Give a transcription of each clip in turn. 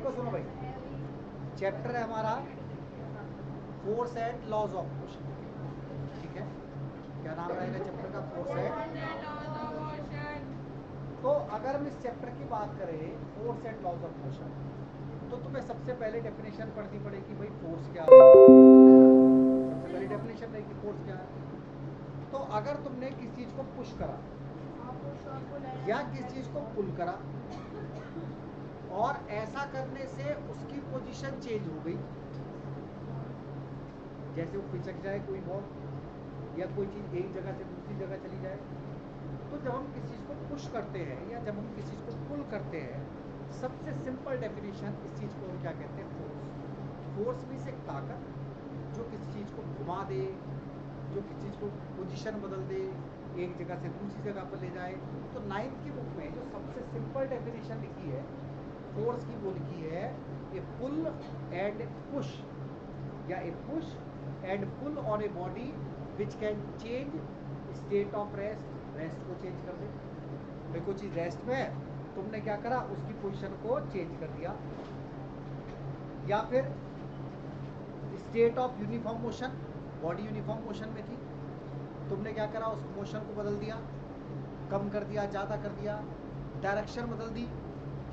देखो सुनो भाई, चैप्टर है हमारा force and laws of motion. ठीक है, क्या नाम रहेगा चैप्टर का? Force and. तो अगर हम इस चैप्टर की बात करें force and laws of motion, तो तुम्हें सबसे पहले डेफिनेशन पढ़नी पड़ेगी भाई फोर्स क्या है। सबसे पहले डेफिनेशन रहेगी फोर्स क्या है। तो अगर तुमने किस चीज को पुश करा या किस चीज को पुल करा और ऐसा करने से उसकी पोजीशन चेंज हो गई, जैसे वो खिसक जाए कोई बॉल या कोई चीज एक जगह से दूसरी जगह चली जाए, तो जब हम किसी चीज को पुश करते हैं या जब हम किसी चीज को पुल करते हैं, सबसे सिंपल डेफिनेशन इस चीज को हम क्या कहते हैं? फोर्स। फोर्स मींस एक ताकत जो किसी चीज को घुमा दे, जो किसी चीज को पोजीशन बदल दे, एक जगह से दूसरी जगह पर ले जाए। तो 9th की बुक में जो सबसे सिंपल डेफिनेशन लिखी है फोर्स की, वो लिखी है ए पुल एंड पुश, या a push and pull on a body which can change state of rest. Rest को चेंज कर दे, भाई कोई चीज रेस्ट में है, तुमने क्या करा? उसकी पोजीशन को चेंज कर दिया। या फिर state of uniform motion, body uniform motion में थी, तुमने क्या करा? उस मोशन को बदल दिया, कम कर दिया, ज़्यादा कर दिया, डायरेक्शन बदल दी,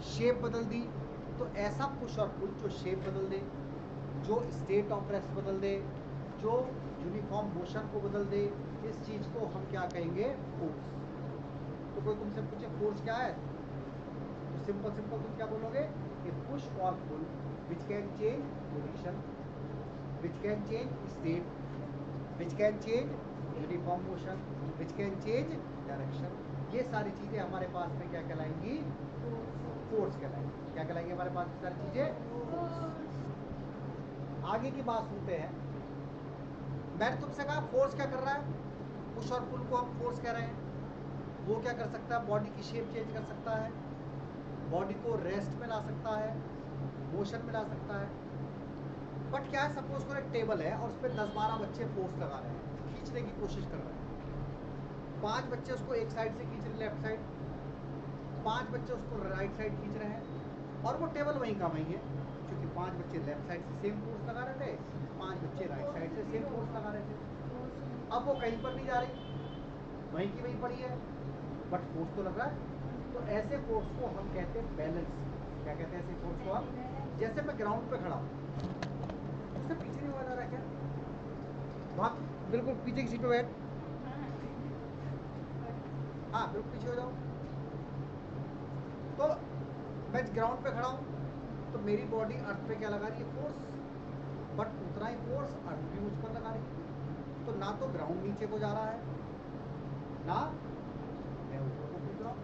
शेप बदल दी। तो ऐसा पुश और पुल जो शेप बदल दे, जो स्टेट ऑफ रेस्ट बदल दे, जो यूनिफॉर्म मोशन को बदल दे, इस चीज़ को हम क्या कहेंगे? फोर्स। तो कोई तुमसे पूछे फोर्स क्या है, तो सिंपल सिंपल तुम क्या बोलोगे? ए पुश और pull which can change position, which can change state, which can change uniform motion, which can change direction. ये सारी चीजें हमारे पास में क्या कहलाएंगी? फोर्स कहलाएंगी। क्या कहलाएंगी हमारे पास की सारी चीजें? आगे की बात सुनते हैं। मैंने तुमसे कहा फोर्स क्या कर रहा है? पुश और पुल को हम फोर्स कह रहे हैं। वो क्या कर सकता है? बॉडी की शेप चेंज कर सकता है, बॉडी को रेस्ट में ला सकता है, मोशन में ला सकता है। बट क्या है, सपोज करो एक टेबल है और उस पर 10-12 बच्चे फोर्स लगा रहे हैं, खींचने की कोशिश कर रहे हैं। 5 बच्चे उसको एक साइड से खींच रहे हैं, लेफ्ट साइड, 5 बच्चे उसको राइट साइड खींच रहे हैं, और वो टेबल वहीं का वहीं है, क्योंकि 5 बच्चे लेफ्ट साइड से सेम फोर्स लगा रहे थे, 5 बच्चे राइट साइड से सेम फोर्स लगा रहे थे। अब वो कहीं पर नहीं जा रही, वहीं की वहीं पड़ी है, बट फोर्स तो लग रहा है। तो ऐसे फोर्स को हम कहते हैं बैलेंस। क्या कहते हैं ऐसे फोर्स को हम? जैसे मैं ग्राउंड पे खड़ा हूँ, उससे पीछे नहीं हुआ जा रहा है क्या? वहाँ बिल्कुल पीछे की सीट पे बैठ, हाँ बिल्कुल पीछे हो जाओ। तो मैं ग्राउंड पे खड़ा हूँ, तो मेरी बॉडी अर्थ पे क्या लगा रही है? फोर्स। बट उतना ही फोर्स अर्थ भी मुझ पर लगा रही है। तो ना तो ग्राउंड नीचे को जा रहा है, ना मैं ऊपर को कूद रहा हूँ।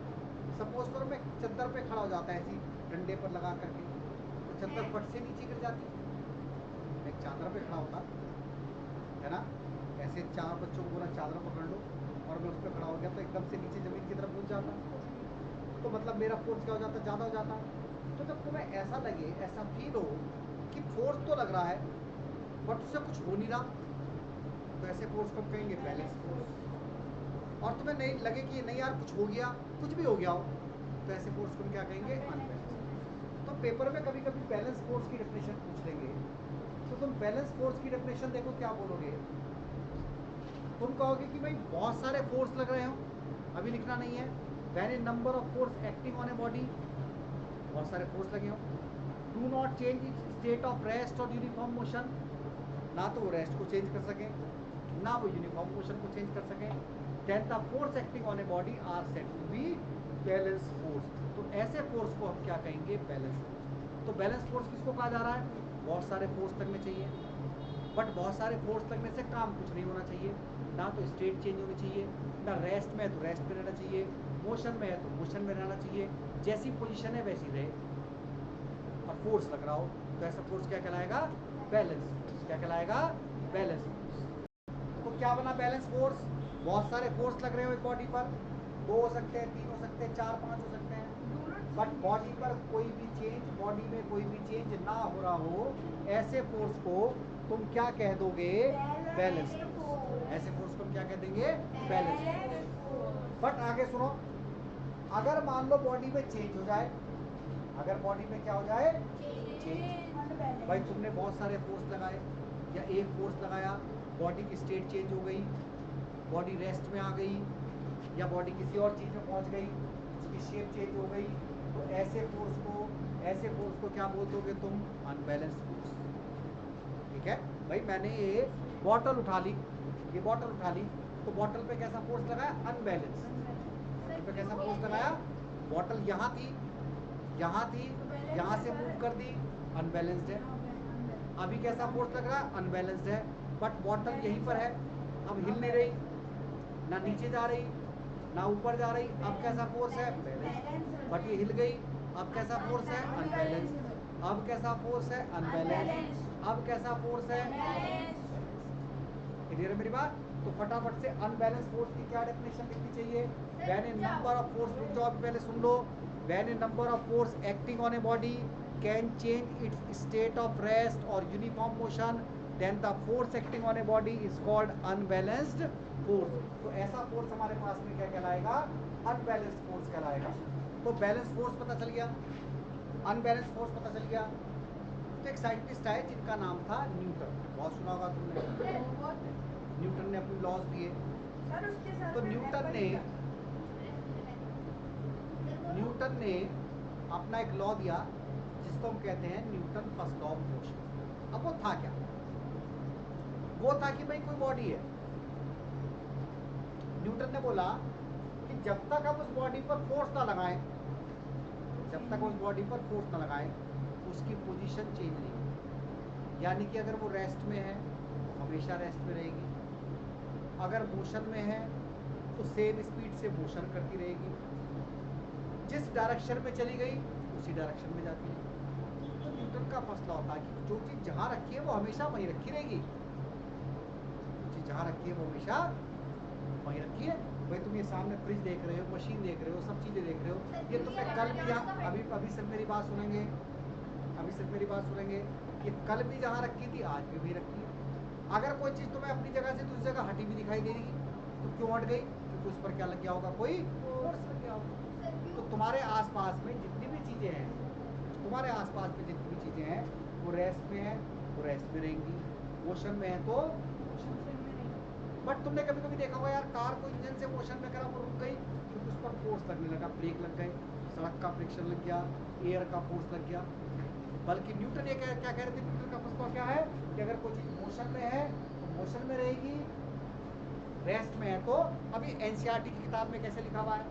सपोज करो मैं चद्दर पे खड़ा हो जाता है ऐसी डंडे पर लगा करके, तो चद्दर फट से नीचे गिर जाती है। मैं चादर पे खड़ा होता है ना, ऐसे 4 बच्चों को बोला चादर पकड़ लो, और मैं उस पर खड़ा हो गया, तो एकदम से नीचे जमीन की तरफ कूद जाता, तो मतलब मेरा फोर्स क्या हो जाता? ज़्यादा हो जाता। तो जब तुम्हें ऐसा लगे, ऐसा फील हो कि फोर्स तो लग रहा है बट उससे कुछ हो नहीं रहा, तो ऐसे फोर्स को हम कहेंगे बैलेंस फोर्स। और तुम्हें नहीं लगे कि नहीं यार कुछ हो गया, कुछ भी हो गया हो, तो ऐसे फोर्स को हम क्या कहेंगे? अनबैलेंस। तो पेपर में कभी कभी बैलेंस फोर्स की डेफिनेशन पूछ लेंगे, तो तुम बैलेंस फोर्स की डेफिनेशन देखो क्या बोलोगे? तुम कहोगे कि भाई बहुत सारे फोर्स लग रहे हो, अभी लिखना नहीं है, when a number of force acting on a body, बहुत सारे फोर्स लगे हो, do not change state of rest और यूनिफॉर्म मोशन, ना तो वो रेस्ट को चेंज कर सके, ना वो यूनिफॉर्म मोशन को चेंज कर सके, then the force acting on a body are said to be balance force. तो ऐसे फोर्स को हम क्या कहेंगे? Balance force. तो बैलेंस फोर्स किसको कहा जा रहा है? बहुत सारे फोर्स लगने चाहिए, बट बहुत सारे फोर्स लगने से काम कुछ नहीं होना चाहिए, ना तो स्टेट चेंज होनी चाहिए, ना रेस्ट में है तो रेस्ट में रहना चाहिए, मोशन में है तो मोशन में रहना चाहिए, जैसी पोजीशन है वैसी रहे, और फोर्स लग रहा हो, तो ऐसा फोर्स क्या कहलाएगा? Balance force. क्या कहलाएगा? Balance force. तो क्या बना बैलेंस फोर्स? बहुत सारे फोर्स लग रहे हो एक बॉडी पर, 2 हो सकते हैं, 3 हो सकते हैं, 4-5 हो सकते हैं, बट बॉडी पर कोई भी चेंज, बॉडी में कोई भी चेंज ना हो रहा हो, ऐसे फोर्स को तुम क्या कह दोगे? Balance force. ऐसे फोर्स को हम क्या कह देंगे? Balance force. बट आगे सुनो, अगर मान लो बॉडी में चेंज हो जाए, अगर बॉडी में क्या हो जाए, चेंज। भाई तुमने बहुत सारे फोर्स लगाए या एक फोर्स लगाया, बॉडी की स्टेट चेंज हो गई, बॉडी रेस्ट में आ गई, या बॉडी किसी और चीज में पहुंच गई, उसकी शेप चेंज हो गई, तो ऐसे फोर्स को क्या बोल दोगे तुम, अनबैलेंस फोर्स। ठीक है भाई, मैंने ये बॉटल उठा ली, ये बॉटल उठा ली, तो बॉटल पे कैसा फोर्स लगाया, अनबैलेंस। बॉटल पे कैसा फोर्स लगाया, बॉटल यहाँ थी, यहाँ थी, यहाँ से मूव कर दी, अनबैलेंस्ड है। अभी कैसा फोर्स लग रहा है, अनबैलेंस्ड है, बट बॉटल यहीं पर है, अब हिल नहीं रही, ना नीचे जा रही ना ऊपर जा रही, अब कैसा फोर्स है, बैलेंस। बट ये हिल गई, अब कैसा फोर्स है, अनबैलेंस। अब कैसा फोर्स है, अनबैलेंस। अब कैसा फोर्स है, क्लियर है मेरी बात। तो फटाफट से अनबैलेंस फोर्स की क्या डेफिनेशन लिखनी चाहिए, when a number of force, रुक जाओ पहले सुन लो, when a number of force acting on a body can change its state of rest और uniform motion, then the force acting on a body is called unbalanced force. तो ऐसा force हमारे पास में क्या कहलाएगा, अनबैलेंस्ड फोर्स कहलाएगा। तो balance force पता चल गया, अनबैलेंस फोर्स पता चल गया। तो एक साइंटिस्ट है जिनका नाम था न्यूटन, बहुत सुना होगा तुमने, न्यूटन ने अपने लॉज दिए। तो न्यूटन ने अपना एक लॉ दिया जिसको हम कहते हैं Newton first law of motion. अब वो था क्या, वो था कि भाई कोई बॉडी है, न्यूटन ने बोला कि जब तक हम उस बॉडी पर फोर्स ना लगाएं, जब तक उस बॉडी पर फोर्स ना लगाएं, उसकी पोजीशन चेंज नहीं होगी। यानी कि अगर वो रेस्ट में है तो हमेशा रेस्ट में रहेगी, अगर मोशन में है तो सेम स्पीड से मोशन करती रहेगी, जिस डायरेक्शन में चली गई उसी डायरेक्शन में जाती है। तो न्यूटन का फैसला होता है कि जो चीज जहां रखी है वो हमेशा वहीं रखी रहेगी, जो चीज जहां रखी है वो हमेशा वहीं रखी है। भाई तुम ये सामने फ्रिज देख रहे हो, मशीन देख रहे हो, सब चीजें देख रहे हो, ये तुमने कल भी यहाँ अभी सिर्फ मेरी बात सुनेंगे, अभी सिर्फ मेरी बात सुनेंगे, ये कल भी जहाँ रखी थी आज भी वहीं रखी है। अगर कोई चीज तुम्हें अपनी जगह से दूसरी जगह हटी भी दिखाई दे रही तो क्यों हट गई, क्योंकि उस पर क्या लग गया होगा, कोई फोर्स लग गया होगा। तो तुम्हारे आसपास में जितनी भी चीजें हैं, तुम्हारे आसपास में जितनी भी चीजें हैं, वो रेस्ट में है तो रेस्ट में रहेंगी, मोशन में है तो मोशन में रहेंगी। बट तुमने कभी कभी देखा होगा यार, कार को इंजन से मोशन में करा, वो रुक गई क्योंकि उस पर फोर्स लगने लगा, ब्रेक लग गए, सड़क का फ्रिक्शन लग गया, एयर का फोर्स लग गया। बल्कि न्यूटन ये क्या कह रहे थे, न्यूटन का फर्स्ट लॉ क्या है कि अगर कोई चीज मोशन में है तो मोशन में रहेगी, रेस्ट में है तो। अभी एनसीईआरटी की किताब में कैसे लिखा हुआ है,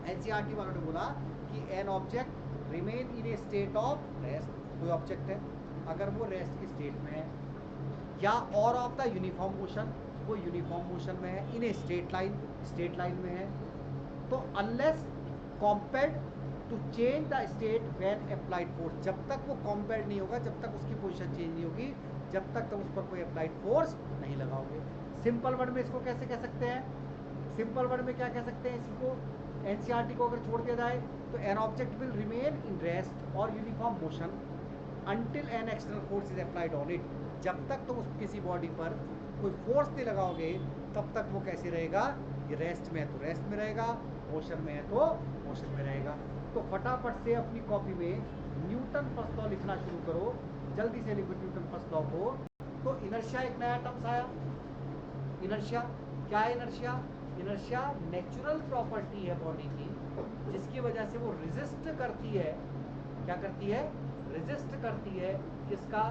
एनसीईआरटी वालों ने बोला कि an object remain in A state of rest, कोई ऑब्जेक्ट है अगर वो रेस्ट की स्टेट में है, या और ऑफ द यूनिफॉर्म मोशन, वो यूनिफॉर्म मोशन में है, इन ए स्ट्रेट लाइन में है, तो unless compelled to change the state when applied force, जब तक वो कॉम्पेल्ड नहीं होगा, जब तक उसकी पोजीशन चेंज नहीं होगी, जब तक तुम उस पर कोई अप्लाइड फोर्स नहीं लगाओगे। सिंपल वर्ड में इसको कैसे कह सकते हैं, सिंपल वर्ड में क्या कह सकते हैं इसी को, एनसीईआरटी को अगर छोड़ दिया जाए तो an object will remain in rest और uniform motion until an external force is applied on it, जब तक तुम किसी बॉडी पर कोई फोर्स नहीं लगाओगे तब तक वो कैसे रहेगा, ये रेस्ट में है तो रेस्ट में रहेगा, मोशन में है तो मोशन में रहेगा। तो फटाफट से अपनी कॉपी में न्यूटन फर्स्ट लॉ लिखना शुरू करो, जल्दी से लिखो न्यूटन फर्स्ट लॉ को। तो इनर्शिया एक नया टर्म्स आया, इनर्शिया क्या है, इनर्शिया, इनर्शिया नेचुरल प्रॉपर्टी है बॉडी की, जिसकी वजह से वो रेजिस्ट करती है, क्या करती है, रेजिस्ट करती है किसका,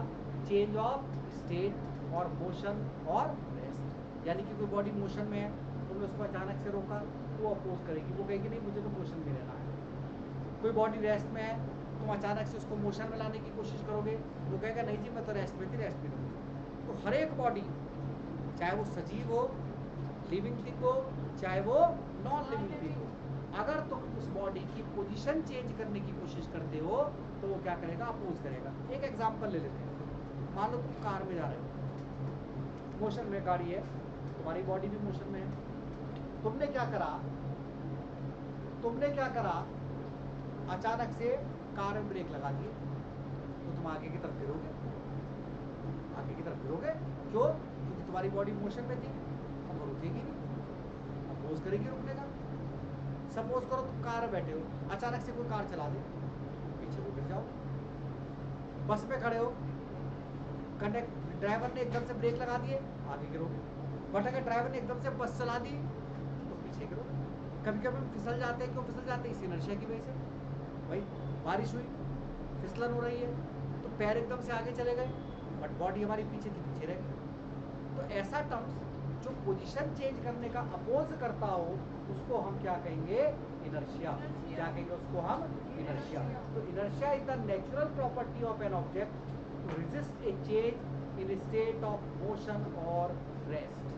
चेंज ऑफ स्टेट और मोशन और रेस्ट। यानी कि कोई बॉडी मोशन में है, तुमने उसको अचानक से रोका, वो अपोज करेगी, वो कहेगी नहीं मुझे तो मोशन में रहना है। कोई बॉडी रेस्ट में है, तुम अचानक से उसको मोशन में लाने की कोशिश करोगे, वो कहेगा नहीं जी मैं तो रेस्ट में थी, रेस्ट में रहूँगी। तो हर एक बॉडी, चाहे वो सजीव हो, लिविंग थिंग हो, चाहे वो नॉन लिविंग थिंग हो, अगर तुम उस बॉडी की पोजीशन चेंज करने की कोशिश करते हो तो वो क्या करेगा, अपोज करेगा। एक एग्जांपल ले लेते हैं, मान लो तुम कार में जा रहे हो, मोशन में गाड़ी है, तुम्हारी बॉडी भी मोशन में है, तुमने क्या करा, अचानक से कार में ब्रेक लगा दिए, तो तुम आगे की तरफ गिरोगे, आगे की तरफ गिरोगे, क्यों, क्योंकि तुम्हारी बॉडी मोशन में थी, अब वो रुकेगी नहीं, अपोज करेगी रुकने का। सपोज करो तुम कार में बैठे हो, अचानक से कोई कार चला दे, पीछे बस में खड़े हो, कंडक्टर ड्राइवर ने एकदम से ब्रेक लगा दिए, आगे गिरोगे। बट अगर ड्राइवर ने एकदम से बस चला दी तो पीछे गिरोगे। कभी कभी हम फिसल जाते हैं, क्यों फिसल जाते हैं? इसी इनर्शिया की वजह से। भाई बारिश हुई, फिसलन हो रही है, तो पैर एकदम से आगे चले गए, बट बॉडी हमारी पीछे की पीछे रह गई। तो ऐसा टर्म्स जो पोजीशन चेंज करने का अपोज करता हो, उसको हम क्या कहेंगे? इनर्शिया। क्या कहेंगे उसको हम? इनर्शिया। तो inertia is the natural property of an object to resist a change in state of motion और रेस्ट।